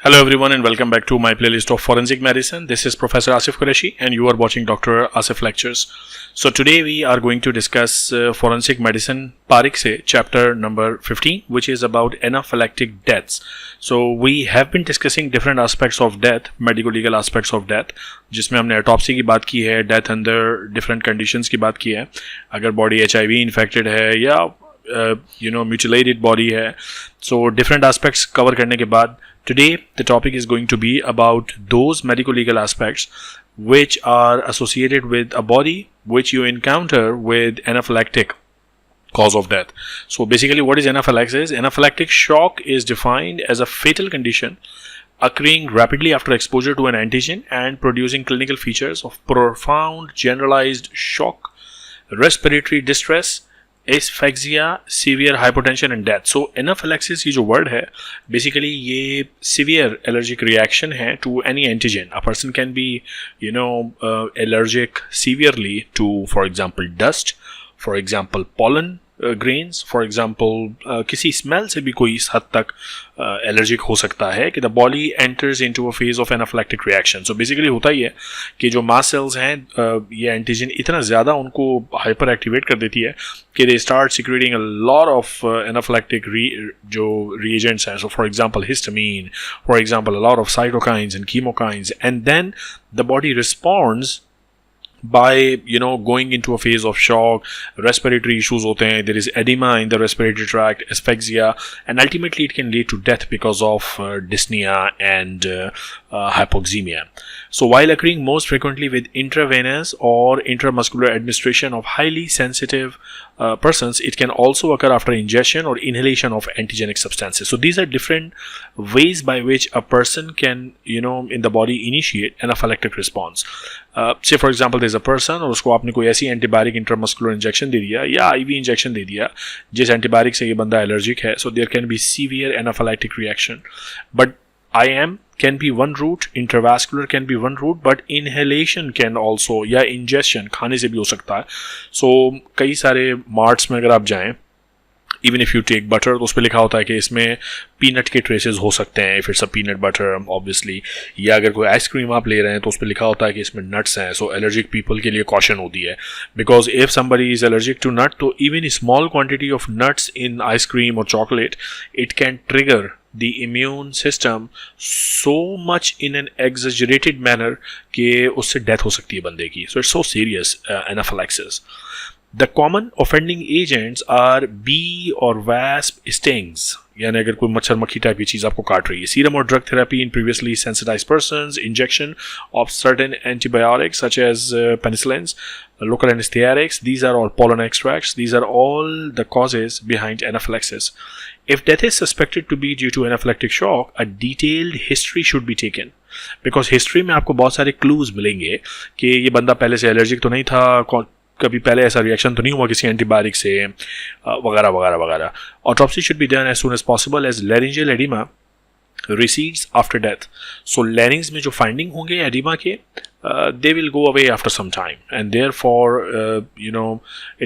Hello everyone and welcome back to my playlist of forensic medicine. This is Professor Asif Qureshi and you are watching Dr. Asif Lectures. So today we are going to discuss forensic medicine Parikh se chapter number 15, which is about anaphylactic deaths. So we have been discussing different aspects of death, medical legal aspects of death, जिसमें हमने autopsy की बात की है, death under different conditions की बात की है, अगर body HIV infected है या mutilated body है. So different aspects cover करने के बाद today, the topic is going to be about those medical legal aspects which are associated with a body which you encounter with anaphylactic cause of death. So basically, what is anaphylaxis? Anaphylactic shock is defined as a fatal condition occurring rapidly after exposure to an antigen and producing clinical features of profound generalized shock, respiratory distress, asphyxia, severe hypotension and death. So anaphylaxis ये जो word है basically ये severe allergic reaction है to any antigen. A person can be allergic severely to for example dust, for example pollen grains, for example किसी smell से भी कोई हद तक एलर्जिक हो सकता है कि the body enters into a phase of anaphylactic reaction. So basically होता ही है कि जो मास्ट सेल्स हैं ये एंटीजन इतना ज़्यादा उनको हाइपर एक्टिवेट कर देती है कि they start secreting a lot of anaphylactic जो रिएजेंट्स हैं. So for example histamine, for example a lot of cytokines and chemokines, and then the body responds by going into a phase of shock. Respiratory issues होते हैं, there is edema in the respiratory tract, asphyxia, and ultimately it can lead to death because of dyspnea and hypoxemia. So while occurring most frequently with intravenous or intramuscular administration of highly sensitive persons, it can also occur after ingestion or inhalation of antigenic substances. So these are different ways by which a person can in the body initiate anaphylactic response. Say for example there's a person और उसको आपने कोई ऐसी antibiotic intramuscular injection दे दिया या ivy injection दे दिया जिस antibiotic से ये बंदा एलर्जिक है. So there can be severe anaphylactic reaction. But IM can be one route, intravascular can be one route, but inhalation can also या ingestion खाने से भी हो सकता है. So कई सारे मार्ट्स में अगर आप जाएं, even if you take butter, तो उस पर लिखा होता है कि इसमें पीनट के ट्रेसेस हो सकते हैं, if it's a peanut butter obviously, या अगर कोई आइसक्रीम आप ले रहे हैं तो उस पर लिखा होता है कि इसमें नट्स हैं. सो एलर्जिक पीपल के लिए कॉशन होती है, because if somebody is allergic to nut, तो even a small quantity of nuts in ice cream or chocolate, it can trigger the immune system so much in an exaggerated manner कि उससे death हो सकती है बंदे की. So it's so serious anaphylaxis. The common offending agents are bee or wasp stings, यानी अगर कोई मच्छर मक्खी टाइप की चीज़ आपको काट रही है. Serum or drug therapy in previously sensitized persons, injection of certain antibiotics such as penicillins, local anesthetics, these are all pollen extracts, these are all the causes behind anaphylaxis. If death is suspected to be due to anaphylactic shock, a detailed history should be taken. Because history में आपको बहुत सारे clues मिलेंगे कि ये बंदा पहले से एलर्जिक तो नहीं था, कभी पहले ऐसा रिएक्शन तो नहीं हुआ किसी एंटीबायोटिक से, वगैरह वगैरह वगैरह. Autopsy should be done as soon as possible as laryngeal edema recedes after death. So larynx में जो finding होंगे edema के, they will go away after some time, and therefore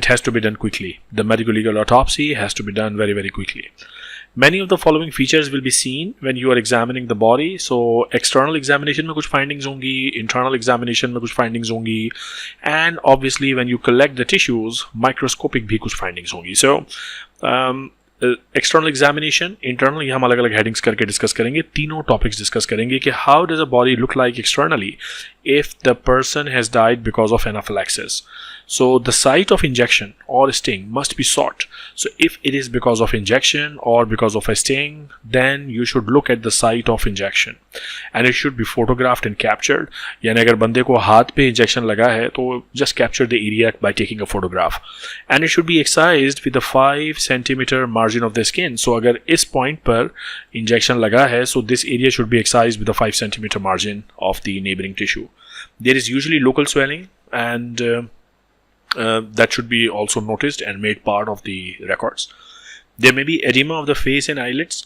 it has to be done quickly. The medical legal autopsy has to be done very very quickly. Many of the following features will be seen when you are examining the body. So external examination में कुछ findings होंगी, internal examination में कुछ findings होंगी, and obviously when you collect the tissues, microscopic भी कुछ findings होंगी. So external examination, internal, हम अलग अलग हेडिंग्स करके डिस्कस करेंगे. तीनों टॉपिक्स डिस्कस करेंगे कि how does a body look like externally if the person has died because of anaphylaxis. So the site of injection or sting must be sought. So if it is because of injection or because of a sting, then you should look at the site of injection and it should be photographed and captured. यानी अगर बंदे को हाथ पे injection लगा है तो just capture the area by taking a photograph, and it should be excised with a 5 centimeter margin of the skin. So अगर इस point पर इंजेक्शन लगा है, so this area should be excised with a 5 centimeter margin of the neighboring tissue. There is usually local swelling, and that should be also noticed and made part of the records. There may be edema of the face and eyelids,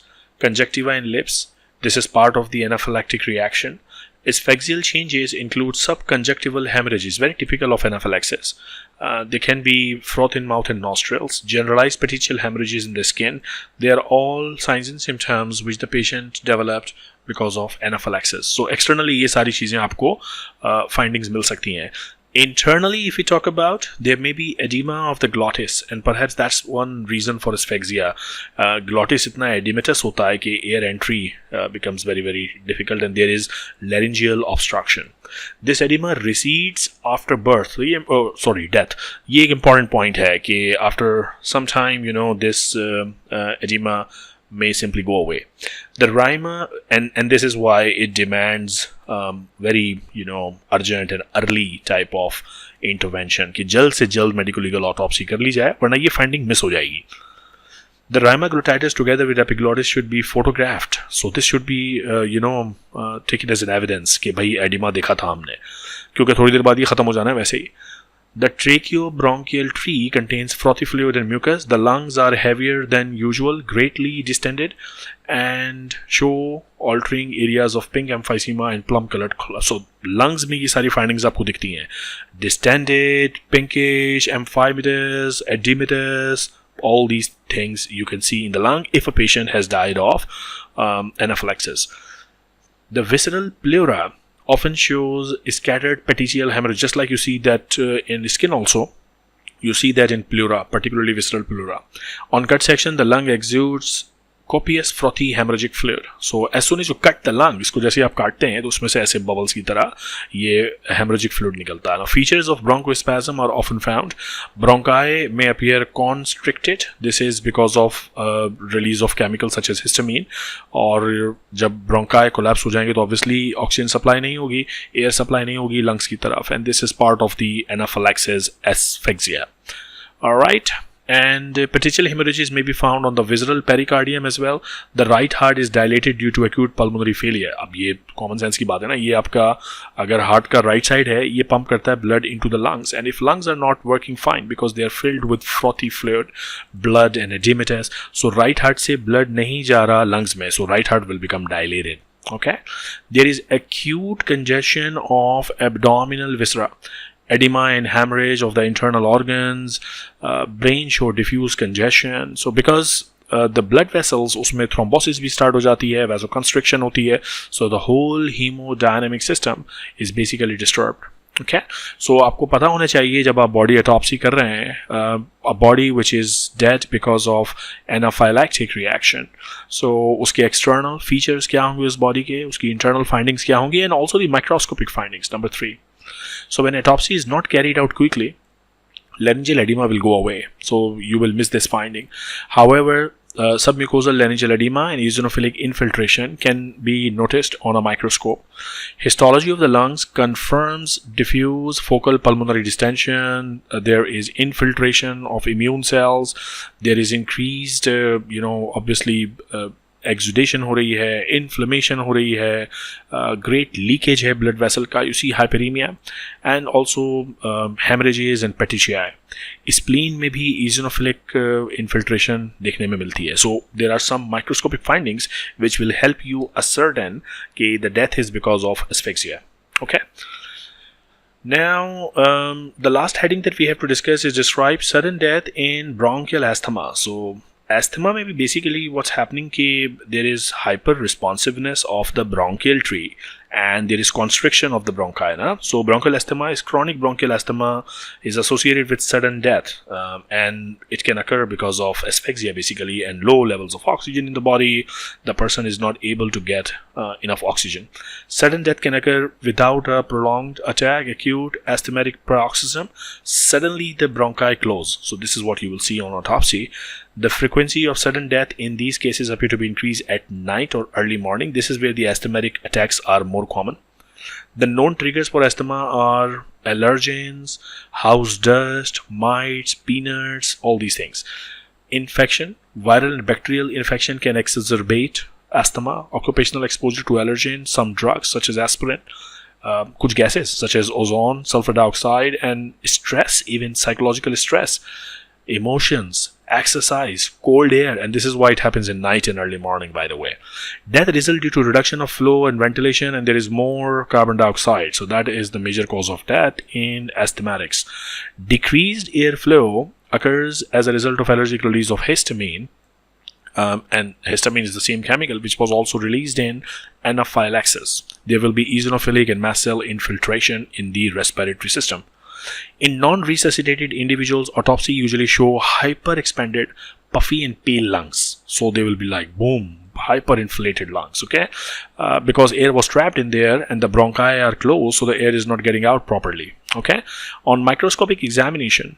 conjunctiva and lips. This is part of the anaphylactic reaction. Asphyxial changes include subconjunctival hemorrhages, very typical of anaphylaxis. They can be froth in mouth and nostrils, generalized petechial hemorrhages in the skin. They are all signs and symptoms which the patient developed because of anaphylaxis. So externally ये सारी चीजें आपको findings मिल सकती हैं. Internally, if we talk about, there may be edema of the glottis, and perhaps that's one reason for asphyxia. Glottis इतना edematous होता है कि air entry becomes very very difficult, and there is laryngeal obstruction. This edema recedes after birth. Death. ये एक important point है कि after some time, this edema may simply go away. The rhima, and this is why it demands very urgent and early type of intervention कि जल्द से जल्द medical legal autopsy कर ली जाए, वरना ये finding miss हो जाएगी. The rhima glottitis together with epiglottis should be photographed. So this should be taken as an evidence कि भाई edema देखा था हमने, क्योंकि थोड़ी देर बाद ये खत्म हो जाना है वैसे ही. The tracheobronchial tree contains frothy fluid and mucus. The lungs are heavier than usual, greatly distended, and show altering areas of pink emphysema and plum-colored color. So lungs में ये सारी findings आपको दिखती हैं. Distended, pinkish, emphymatous, edematous, all these things you can see in the lung if a patient has died of anaphylaxis. The visceral pleura often shows scattered petechial hemorrhage, just like you see that in the skin also. You see that in pleura, particularly visceral pleura. On cut section, the lung exudes copious frothy hemorrhagic fluid. So as soon as you cut the lung, इसको जैसे आप काटते हैं तो उसमें से ऐसे bubbles की तरह ये hemorrhagic fluid निकलता है. Now, features of bronchospasm are often found. Bronchi may appear constricted. This is because of release of chemicals such as histamine. और जब bronchi collapse हो जाएंगे तो obviously oxygen supply नहीं होगी, air supply नहीं होगी lungs की तरफ, and this is part of the anaphylaxis asphyxia. All right. And petechial hemorrhages may be found on the visceral pericardium as well. The right heart is dilated due to acute pulmonary failure. अब ये common sense की बात है ना, ये आपका अगर heart का right side है, ये pump करता है blood into the lungs, and if lungs are not working fine because they are filled with frothy fluid, blood and edematous, so right heart से blood नहीं जा रहा lungs में, so right heart will become dilated. Okay, there is acute congestion of abdominal viscera. Edema and hemorrhage of the internal organs, brain show diffuse congestion. So because the blood vessels, उसमें thrombosis भी start हो जाती है, vasoconstriction होती है, so the whole hemodynamic system is basically disturbed. Okay, so आपको पता होना चाहिए जब आप body autopsy कर रहे हैं, a body which is dead because of anaphylactic reaction. So उसके external features क्या होंगे उस body के, उसकी internal findings क्या होंगी, and also the microscopic findings. Number 3. So when autopsy is not carried out quickly, laryngeal edema will go away. So you will miss this finding. However, submucosal laryngeal edema and eosinophilic infiltration can be noticed on a microscope. Histology of the lungs confirms diffuse focal pulmonary distension. There is infiltration of immune cells. There is increased, obviously, exudation हो रही है, inflammation हो रही है, great leakage है blood vessel का, you see hyperemia, and also hemorrhages and petechiae. Spleen में भी eosinophilic infiltration देखने में मिलती है. So there are some microscopic findings which will help you ascertain कि the death is because of asphyxia. Okay. Now, the last heading that we have to discuss is describe sudden death in bronchial asthma. So asthma may be basically what's happening कि there is hyper responsiveness of the bronchial tree and there is constriction of the bronchi. Na? So bronchial asthma is chronic bronchial asthma is associated with sudden death, and it can occur because of asphyxia basically and low levels of oxygen in the body. The person is not able to get enough oxygen. Sudden death can occur without a prolonged attack, acute asthmatic paroxysm. Suddenly the bronchi close. So this is what you will see on autopsy. The frequency of sudden death in these cases appear to be increased at night or early morning. This is where the asthmatic attacks are more common. The known triggers for asthma are allergens, house dust, mites, peanuts, all these things. Infection, viral and bacterial infection can exacerbate asthma. Occupational exposure to allergens, some drugs such as aspirin, kuch gases such as ozone, sulfur dioxide, and stress, even psychological stress. emotions, exercise, cold air, and this is why it happens in night and early morning, by the way. Death results due to reduction of flow and ventilation, and there is more carbon dioxide. So that is the major cause of death in asthmatics. Decreased airflow occurs as a result of allergic release of histamine. And histamine is the same chemical which was also released in anaphylaxis. There will be eosinophilic and mast cell infiltration in the respiratory system. In non-resuscitated individuals, autopsy usually show hyper-expanded, puffy and pale lungs. So they will be like, boom, hyper-inflated lungs, okay? Because air was trapped in there and the bronchi are closed, so the air is not getting out properly, okay? On microscopic examination,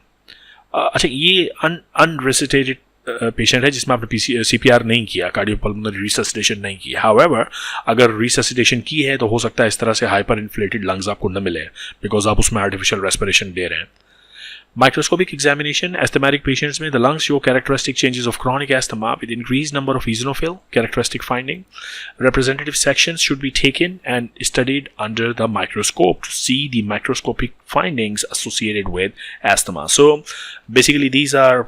अच्छा ये unresuscitated patient है जिसमें आपने CPR नहीं किया, cardiopulmonary resuscitation नहीं किया. However अगर रिससिटेशन की है तो हो सकता है इस तरह से हाइपर इन्फ्लेटेड लंग्स आपको न मिले बिकॉज आप उसमें आर्टिफिशियल रेस्पिरेशन दे रहे हैं. Microscopic examination, asthmatic patients में the lungs show characteristic changes of chronic asthma with increased number of eosinophil, characteristic finding. Representative sections should be taken and studied under the microscope to see the microscopic findings associated with asthma. So basically these are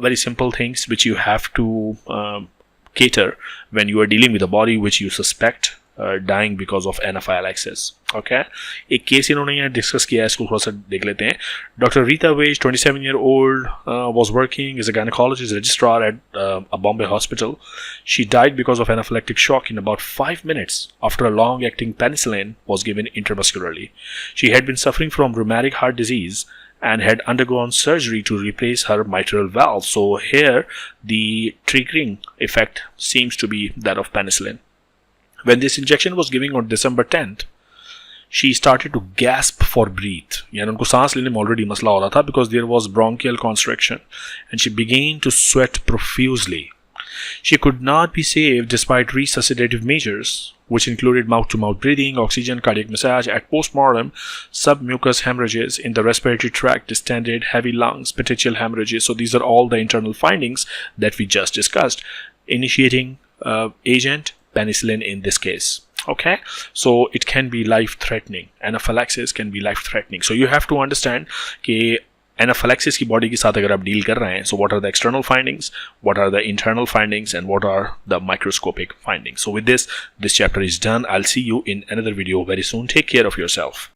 very simple things which you have to cater when you are dealing with a body which you suspect dying because of anaphylaxis. Okay, एक case इन्होंने यहाँ discuss किया है, इसको थोड़ा सा देख लेते हैं. Dr. Rita Wage, 27-year-old, was working as a gynecologist registrar at a Bombay hospital. She died because of anaphylactic shock in about 5 minutes after a long-acting penicillin was given intramuscularly. She had been suffering from rheumatic heart disease and had undergone surgery to replace her mitral valve. So here the triggering effect seems to be that of penicillin. When this injection was given on December 10th, she started to gasp for breath. यानी उनको सांस लेने में already मसला हो रहा था because there was bronchial constriction and she began to sweat profusely. She could not be saved despite resuscitative measures, which included mouth-to-mouth breathing, oxygen, cardiac massage. At postmortem, submucous hemorrhages in the respiratory tract, distended, heavy lungs, petechial hemorrhages. So these are all the internal findings that we just discussed. Initiating agent, penicillin in this case. Okay, so it can be life-threatening. Anaphylaxis can be life-threatening. So you have to understand कि anaphylaxis की body के साथ अगर आप deal कर रहे हैं, so what are the external findings, what are the internal findings, and what are the microscopic findings. So with this chapter is done. I'll see you in another video very soon. Take care of yourself.